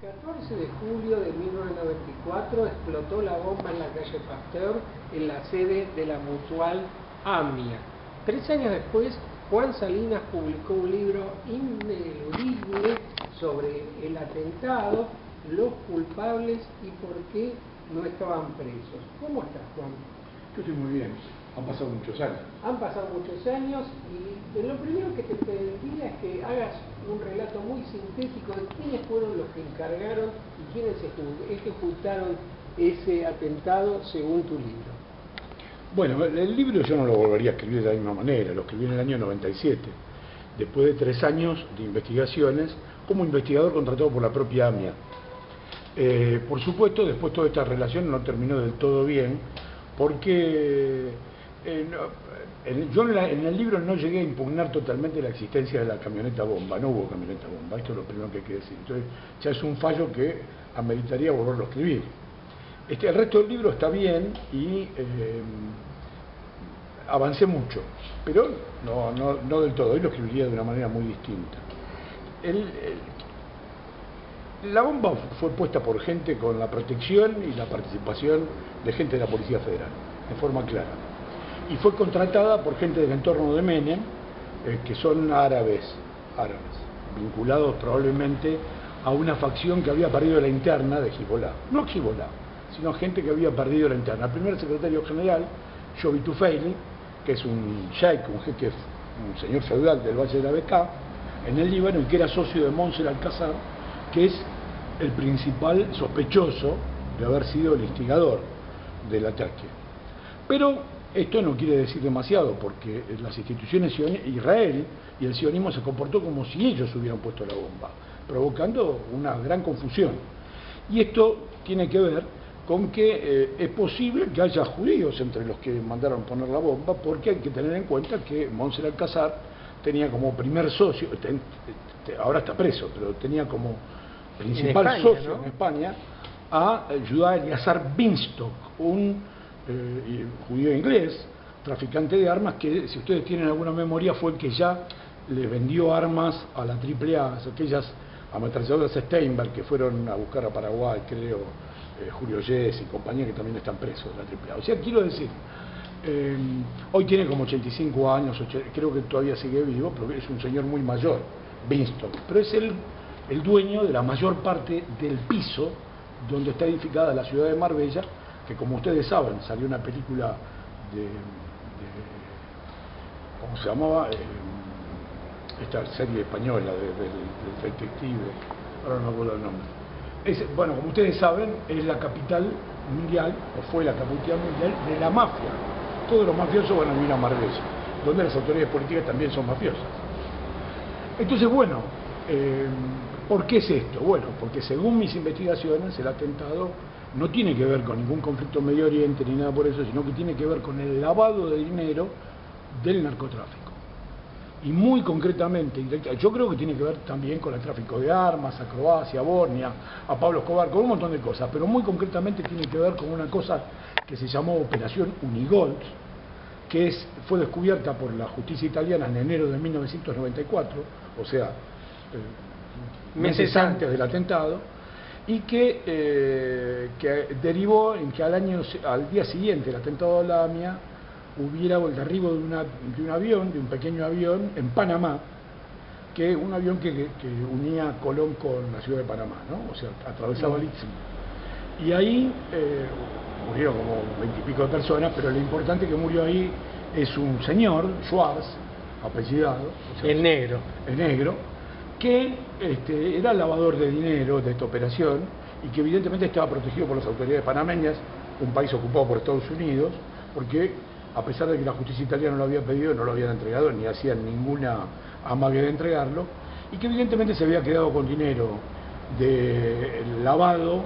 14 de julio de 1994 explotó la bomba en la calle Pasteur, en la sede de la Mutual AMIA. 3 años después, Juan Salinas publicó un libro ineludible sobre el atentado, los culpables y por qué no estaban presos. ¿Cómo estás, Juan? Yo estoy muy bien. Han pasado muchos años. Han pasado muchos años y lo primero que te pediría es que hagas un relato muy sintético de quiénes fueron los que encargaron y quiénes ejecutaron ese atentado según tu libro. Bueno, el libro yo no lo volvería a escribir de la misma manera, lo escribí en el año 97, después de 3 años de investigaciones como investigador contratado por la propia AMIA. Por supuesto, después toda esta relación no terminó del todo bien, porque yo en el libro no llegué a impugnar totalmente la existencia de la camioneta bomba, no hubo camioneta bomba, esto es lo primero que hay que decir. Entonces ya es un fallo que ameritaría volverlo a escribir. El resto del libro está bien y avancé mucho, pero no del todo, hoy lo escribiría de una manera muy distinta. La bomba fue puesta por gente con la protección y la participación de gente de la Policía Federal, de forma clara. Y fue contratada por gente del entorno de Menem, que son árabes, vinculados probablemente a una facción que había perdido la interna de Hezbollah. No Hezbollah, sino gente que había perdido la interna. El primer secretario general, Jovi Tufeili, que es un sheik, un jeque, un señor feudal del Valle de la Bekaa, en el Líbano, y que era socio de Monser Alcázar, que es el principal sospechoso de haber sido el instigador del ataque. Pero esto no quiere decir demasiado, porque las instituciones Israel y el sionismo se comportó como si ellos hubieran puesto la bomba, provocando una gran confusión. Y esto tiene que ver con que es posible que haya judíos entre los que mandaron poner la bomba, porque hay que tener en cuenta que Monser Alcázar tenía como primer socio, ahora está preso, pero tenía como principal España, socio, ¿no?, en España, a Judá Eliazar Binstock, un judío inglés, traficante de armas, que, si ustedes tienen alguna memoria, fue el que ya le vendió armas a la AAA, aquellas ametralladoras Steinberg que fueron a buscar a Paraguay, creo, Julio Yes y compañía, que también están presos de la AAA. O sea, quiero decir, hoy tiene como 85 años, creo que todavía sigue vivo, pero es un señor muy mayor, Binstock, pero es el dueño de la mayor parte del piso donde está edificada la ciudad de Marbella, que, como ustedes saben, salió una película ¿cómo se llamaba? Esta serie española del detective, ahora no me acuerdo el nombre. Bueno, como ustedes saben, es la capital mundial, o fue la capital mundial de la mafia. Todos los mafiosos van a vivir a Marbella, donde las autoridades políticas también son mafiosas. Entonces, bueno, ¿por qué es esto? Bueno, porque según mis investigaciones, el atentado no tiene que ver con ningún conflicto en Medio Oriente ni nada por eso, sino que tiene que ver con el lavado de dinero del narcotráfico. Y muy concretamente, yo creo que tiene que ver también con el tráfico de armas, a Croacia, a Bosnia, a Pablo Escobar, con un montón de cosas, pero muy concretamente tiene que ver con una cosa que se llamó Operación Unigold, que fue descubierta por la justicia italiana en enero de 1994, o sea, meses antes del atentado, y que derivó en que al día siguiente del atentado de la AMIA hubiera el derribo de un avión, de un pequeño avión en Panamá, un avión que unía Colón con la ciudad de Panamá, ¿no? O sea, atravesaba el Istmo. Y ahí murieron como 20 y pico de personas, pero lo importante que murió ahí es un señor, Schwarz, apellidado, o sea, el negro, que era lavador de dinero de esta operación y que evidentemente estaba protegido por las autoridades panameñas, un país ocupado por Estados Unidos, porque a pesar de que la justicia italiana no lo había pedido, no lo habían entregado, ni hacían ninguna amague de entregarlo, y que evidentemente se había quedado con dinero de lavado,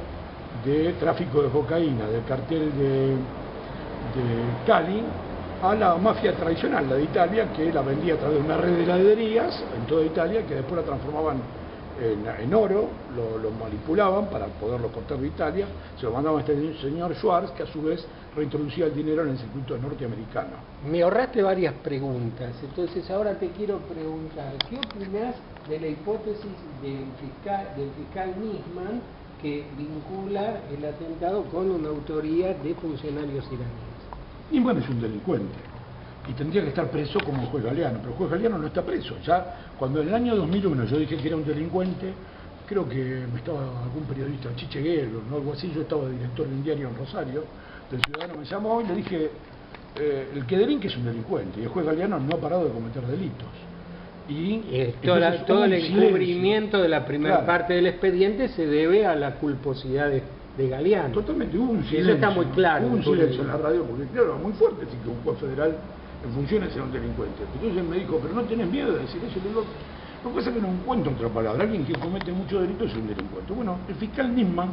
de tráfico de cocaína, del cartel de Cali, a la mafia tradicional, la de Italia, que la vendía a través de una red de heladerías en toda Italia, que después la transformaban en oro, lo manipulaban para poderlo cortar de Italia, se lo mandaban a este señor Schwarz, que a su vez reintroducía el dinero en el circuito norteamericano. Me ahorraste varias preguntas, entonces ahora te quiero preguntar, ¿qué opinás de la hipótesis del fiscal Nisman, que vincula el atentado con una autoría de funcionarios iraníes. Nisman es un delincuente y tendría que estar preso como el juez Galeano, pero el juez Galeano no está preso. Ya cuando en el año 2001 yo dije que era un delincuente, creo que me estaba algún periodista, Chiche Guerrero, ¿no? Algo así, yo estaba de director de un diario en Rosario, el Ciudadano me llamó y le dije, el que delinque es un delincuente, y el juez Galeano no ha parado de cometer delitos. Y todo el encubrimiento de la primera parte del expediente se debe a la culposidad de Galeano. Totalmente, hubo un silencio. Eso está muy claro. Hubo un silencio en la radio, porque claro, muy fuerte decir que un juez federal en funciones sea un delincuente. Entonces él me dijo, pero no tenés miedo de decir eso. Le digo, no pasa que no encuentro otra palabra. Alguien que comete muchos delitos es un delincuente. Bueno, el fiscal Nisman,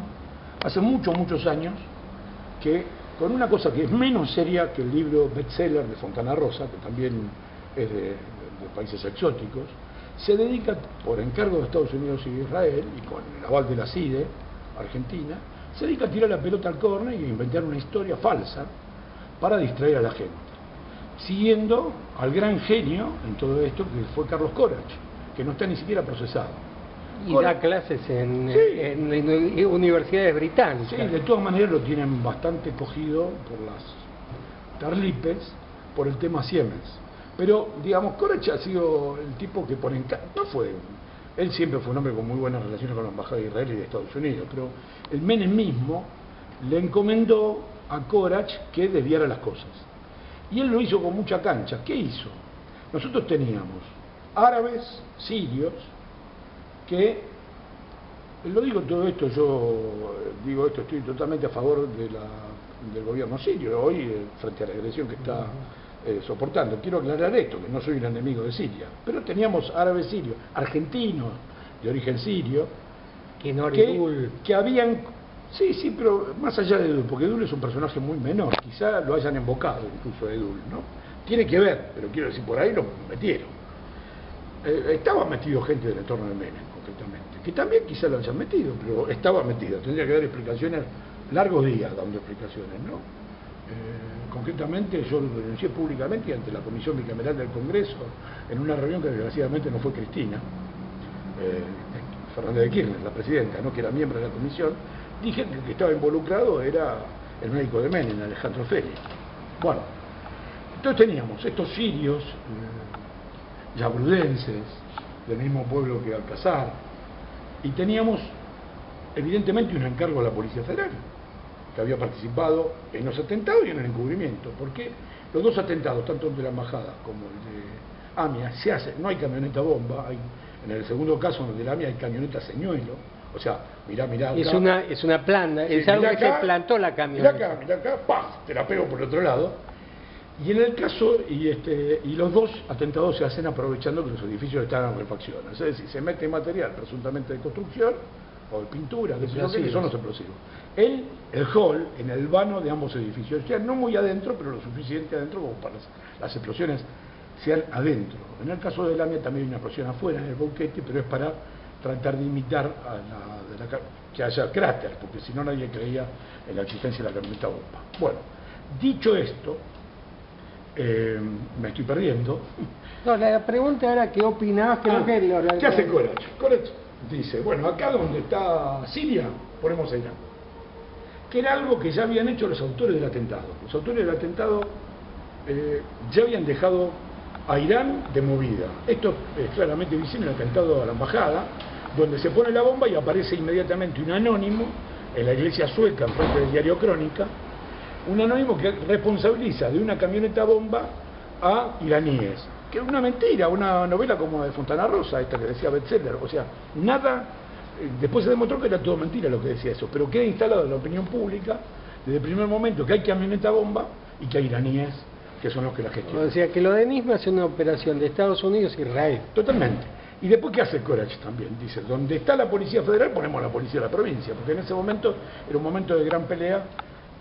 hace muchos años, que con una cosa que es menos seria que el libro bestseller de Fontana Rosa, que también es de países exóticos, se dedica, por encargo de Estados Unidos y Israel, y con el aval de la CIDE, Argentina, se dedica a tirar la pelota al córner y a inventar una historia falsa para distraer a la gente, siguiendo al gran genio en todo esto que fue Carlos Corach, que no está ni siquiera procesado. Y da clases en universidades británicas. Sí, de todas maneras lo tienen bastante cogido por las tarlipes por el tema Siemens. Pero, digamos, Corach ha sido el tipo que por encargo, él siempre fue un hombre con muy buenas relaciones con la Embajada de Israel y de Estados Unidos, pero el Menem mismo le encomendó a Corach que desviara las cosas. Y él lo hizo con mucha cancha. ¿Qué hizo? Nosotros teníamos árabes, sirios, que, lo digo todo esto, yo digo esto, estoy totalmente a favor del gobierno sirio, hoy frente a la agresión que está soportando. Quiero aclarar esto, que no soy un enemigo de Siria, pero teníamos árabes sirios, argentinos de origen sirio, que habían... Sí, pero más allá de Edul, porque Edul es un personaje muy menor, quizá lo hayan embocado incluso a Edul, ¿no? Tiene que ver, pero quiero decir, por ahí lo metieron. Estaba metido gente del entorno de Menem, concretamente, que también quizá lo hayan metido, pero estaba metido, tendría que dar explicaciones, largos días dando explicaciones, ¿no? Concretamente yo lo denuncié públicamente ante la Comisión Bicameral del Congreso, en una reunión que desgraciadamente no fue Cristina, Fernández de Kirchner, la presidenta, ¿no? Que era miembro de la comisión. Dije que el que estaba involucrado era el médico de Menem, Alejandro Félix. Bueno, entonces teníamos estos sirios, yabrudenses, del mismo pueblo que Alcázar, y teníamos evidentemente un encargo a la Policía Federal, que había participado en los atentados y en el encubrimiento, porque los dos atentados, tanto el de la Embajada como el de AMIA, se hacen, no hay camioneta bomba, en el segundo caso, en el de la AMIA, hay camioneta señuelo. O sea, mirá acá. Es una planta, sí, es algo que se plantó la camioneta. Mirá acá, ¡paf! Te la pego por el otro lado. Y en el caso, y los dos atentados se hacen aprovechando que los edificios están en refacción. Es decir, se mete material presuntamente de construcción o de pintura, que son los explosivos. El hall, en el vano de ambos edificios, ya no muy adentro, pero lo suficiente adentro como para las explosiones sean adentro. En el caso de la AMIA también hay una explosión afuera, en el boquete, pero es para tratar de imitar que haya cráter, porque si no nadie creía en la existencia de la camioneta bomba. Bueno, dicho esto, me estoy perdiendo. No, la pregunta era qué opinabas, ¿qué hace Corach? Corach dice, bueno, acá donde está Siria, ponemos a Irán. Que era algo que ya habían hecho los autores del atentado. Los autores del atentado ya habían dejado a Irán de movida. Esto es claramente visible en el atentado a la embajada, donde se pone la bomba y aparece inmediatamente un anónimo en la iglesia sueca, en frente del diario Crónica, un anónimo que responsabiliza de una camioneta bomba a iraníes. Que es una mentira, una novela como de Fontana Rosa, esta que decía bestseller. O sea, nada, después se demostró que era todo mentira lo que decía eso, pero queda instalado en la opinión pública desde el primer momento que hay camioneta bomba y que hay iraníes que son los que la gestionan. O sea, que lo de Nisman es una operación de Estados Unidos y Israel. Totalmente. Y después, ¿qué hace Corach también? Dice, donde está la Policía Federal, ponemos la Policía de la provincia, porque en ese momento era un momento de gran pelea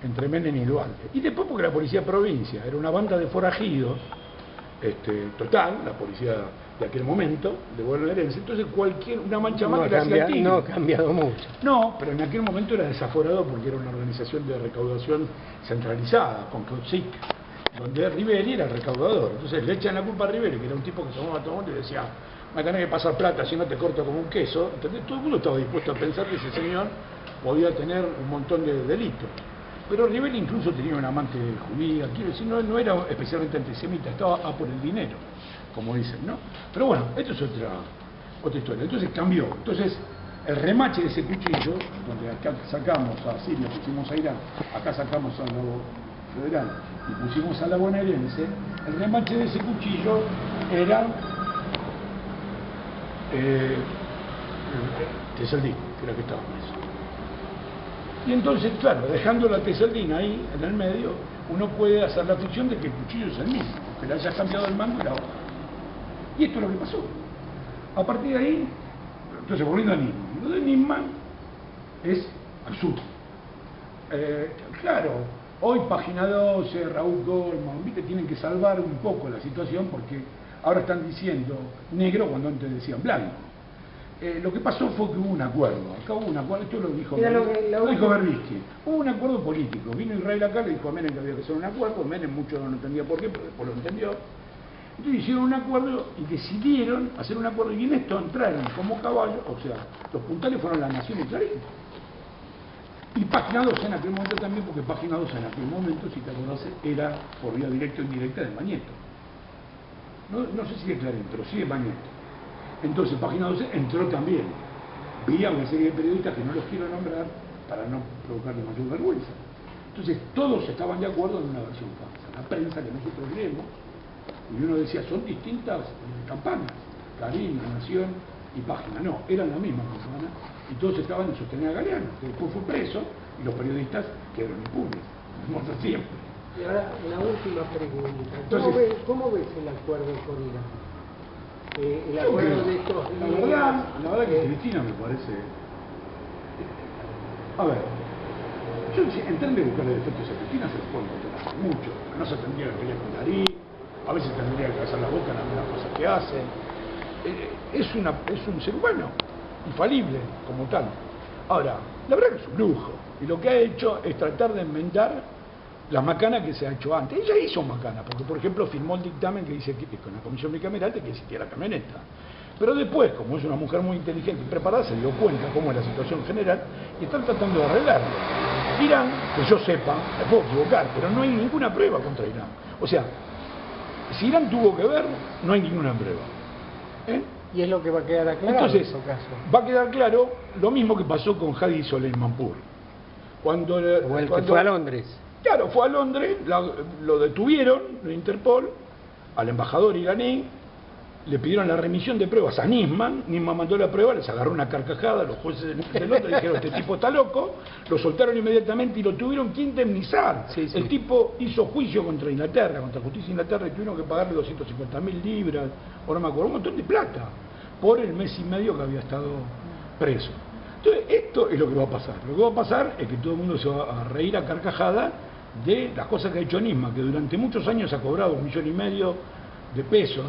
entre Menem y Dualde. Y después porque la Policía de Provincia era una banda de forajidos, total, la policía de aquel momento, de bonaerense, entonces una mancha más que la hacía Tigre. No ha cambiado mucho. No, pero en aquel momento era desaforado porque era una organización de recaudación centralizada, con COSIC, donde Riveri era el recaudador. Entonces le echan la culpa a Riveri, que era un tipo que tomaba tomate y decía, me tenés que pasar plata, si no te corto como un queso, ¿entendés? Todo el mundo estaba dispuesto a pensar que ese señor podía tener un montón de delitos. Pero Rivel incluso tenía una amante judía, quiero decir, no era especialmente antisemita, estaba a por el dinero, como dicen, ¿no? Pero bueno, esto es otra historia. Entonces cambió. Entonces, el remache de ese cuchillo, donde acá sacamos a Siria, pusimos a Irán, acá sacamos a lo federal y pusimos a la bonaerense, el remache de ese cuchillo era Teseldín, que era que estaba preso. Y entonces, claro, dejando la Teseldín ahí, en el medio, uno puede hacer la ficción de que el cuchillo es el mismo, que le haya cambiado el mango y la hoja. Y esto es lo que pasó. A partir de ahí, entonces volviendo a Nisman, lo de Nisman es absurdo. Claro, hoy Página 12, Raúl Goldman, ¿viste? Tienen que salvar un poco la situación porque ahora están diciendo negro cuando antes decían blanco. Lo que pasó fue que hubo un acuerdo. Acá hubo un acuerdo, esto lo dijo Berbisky. Hubo un acuerdo político. Vino Israel acá, le dijo a Menem que había que hacer un acuerdo. Menem mucho no entendía por qué, pero después lo entendió. Entonces hicieron un acuerdo y decidieron hacer un acuerdo. Y en esto entraron como caballos, o sea, los puntales fueron La Nación y Clarín. Y Página 12 en aquel momento también, porque Página 12 en aquel momento, si te acordás, era por vía directa o indirecta de Mañeto. No sé si de Clarín, pero sí de Mañeto. Entonces Página 12 entró también, vía una serie de periodistas que no los quiero nombrar para no provocarle mayor vergüenza. Entonces todos estaban de acuerdo en una versión falsa. La prensa que nosotros leemos, y uno decía, son distintas campanas, Clarín, La Nación y Página. No, eran la misma campana, y todos estaban en sostener a Galeano, que después fue preso, y los periodistas quedaron impunes, como siempre. Y ahora, la última pregunta. ¿Cómo ves el acuerdo con Irán? El acuerdo de estos días. La verdad que Cristina me parece... A ver, yo en términos de buscar defectos a Cristina se los puedo encontrar mucho. No se tendría que pelear con Darín, a veces tendría que hacer la boca en algunas cosas que hacen. Es un ser humano, infalible como tal. Ahora, la verdad que es un lujo. Y lo que ha hecho es tratar de enmendar las macanas que se ha hecho antes. Ella hizo macanas, porque por ejemplo firmó el dictamen que dice que con la comisión bicameral de que existía la camioneta. Pero después, como es una mujer muy inteligente y preparada, se dio cuenta cómo es la situación general y están tratando de arreglarlo. Irán, que yo sepa, me puedo equivocar, pero no hay ninguna prueba contra Irán. O sea, si Irán tuvo que ver, no hay ninguna prueba. Y es lo que va a quedar aclarado. Entonces, en caso. va a quedar claro lo mismo que pasó con Hadi Soleimanpour. Cuando que fue a Londres. Claro, fue a Londres, lo detuvieron, de Interpol, al embajador iraní, le pidieron la remisión de pruebas a Nisman mandó la prueba, les agarró una carcajada, los jueces de Londres dijeron, este tipo está loco, lo soltaron inmediatamente y lo tuvieron que indemnizar. Sí. El tipo hizo juicio contra Inglaterra, contra Justicia de Inglaterra, y tuvieron que pagarle 250.000 libras, o no me acuerdo, un montón de plata, por el mes y medio que había estado preso. Entonces, esto es lo que va a pasar. Lo que va a pasar es que todo el mundo se va a reír a carcajada de las cosas que ha hecho Nisman, que durante muchos años ha cobrado 1,5 millones de pesos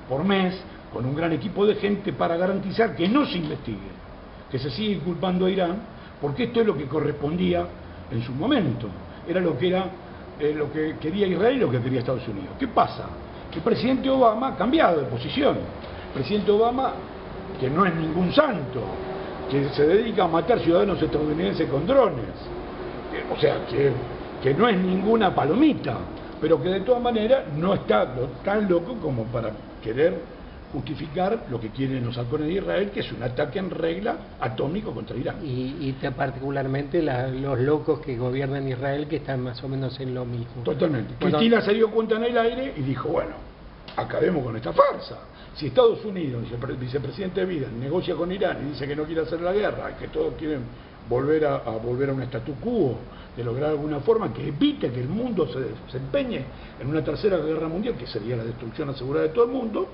por mes, con un gran equipo de gente para garantizar que no se investigue, que se sigue culpando a Irán, porque esto es lo que correspondía en su momento. Era lo que quería Israel y lo que quería Estados Unidos. ¿Qué pasa? Que el presidente Obama ha cambiado de posición. El presidente Obama, que no es ningún santo, que se dedica a matar ciudadanos estadounidenses con drones, o sea, que no es ninguna palomita, pero que de todas maneras no está tan loco como para querer justificar lo que quieren los halcones de Israel, que es un ataque en regla atómico contra Irán. Y particularmente los locos que gobiernan Israel, que están más o menos en lo mismo. Totalmente. Bueno, Cristina se dio cuenta en el aire y dijo, bueno, acabemos con esta farsa. Si Estados Unidos, el vicepresidente Biden, negocia con Irán y dice que no quiere hacer la guerra, que todos quieren volver a un statu quo, de lograr alguna forma que evite que el mundo se empeñe en una tercera guerra mundial, que sería la destrucción asegurada de todo el mundo,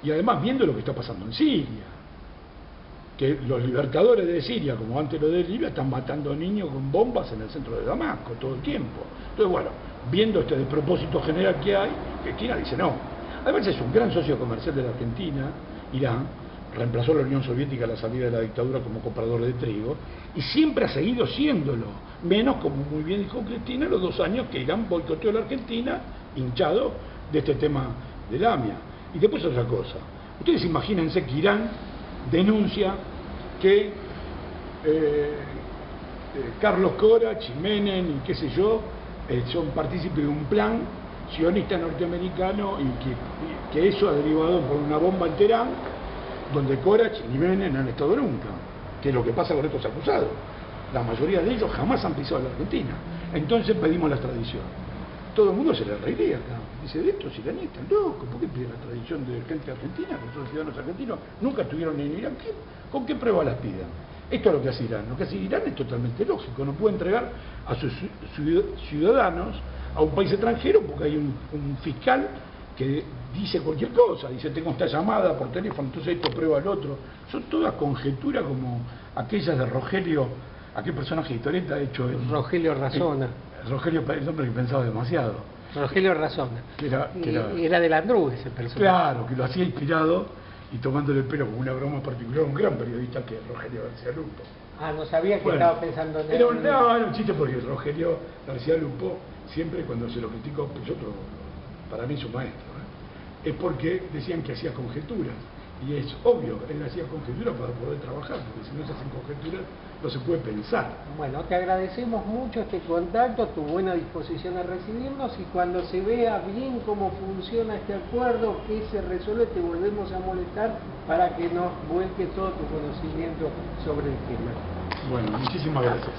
y además viendo lo que está pasando en Siria, que los libertadores de Siria, como antes lo de Libia, están matando niños con bombas en el centro de Damasco todo el tiempo. Entonces, bueno, viendo este despropósito general que hay, Cristina dice no. Además es un gran socio comercial de la Argentina, Irán, reemplazó a la Unión Soviética a la salida de la dictadura como comprador de trigo, y siempre ha seguido siéndolo, menos, como muy bien dijo Cristina, los 2 años que Irán boicoteó a la Argentina, hinchado de este tema del AMIA. Y después otra cosa, Ustedes imagínense que Irán denuncia que Carlos Corach, Menem y qué sé yo, son partícipes de un plan sionista norteamericano y que eso ha derivado por una bomba en Teherán, donde Corach y Menem no han estado nunca, que es lo que pasa con estos acusados. La mayoría de ellos jamás han pisado la Argentina. Entonces pedimos la extradición. Todo el mundo se le reiría acá. Dice, de estos iraníes están locos, ¿por qué piden la extradición de gente argentina? Porque son ciudadanos argentinos, nunca estuvieron en Irán. ¿Con qué prueba las piden? Esto es lo que hace Irán. Lo que hace Irán es totalmente lógico. No puede entregar a sus ciudadanos a un país extranjero porque hay un fiscal que dice cualquier cosa. Dice, tengo esta llamada por teléfono, entonces esto prueba al otro. Son todas conjeturas como aquellas de Rogelio, aquel personaje de historieta hecho en... Rogelio Razona. Rogelio, el hombre que pensaba demasiado. Rogelio Razona. Que era de Landrú ese personaje. Claro, que lo hacía inspirado y tomándole el pelo como una broma particular, un gran periodista que es Rogelio García Lupo. Ah, no sabía que estaba pensando en él. Era un chiste porque Rogelio García Lupo, siempre cuando se lo critico, pues para mí es un maestro, es porque decían que hacía conjeturas. Y es obvio, él hacía conjeturas para poder trabajar, porque si no se hacen conjeturas no se puede pensar. Bueno, te agradecemos mucho este contacto, tu buena disposición a recibirnos, y cuando se vea bien cómo funciona este acuerdo, que se resuelve, te volvemos a molestar para que nos vuelque todo tu conocimiento sobre el tema. Bueno, muchísimas gracias.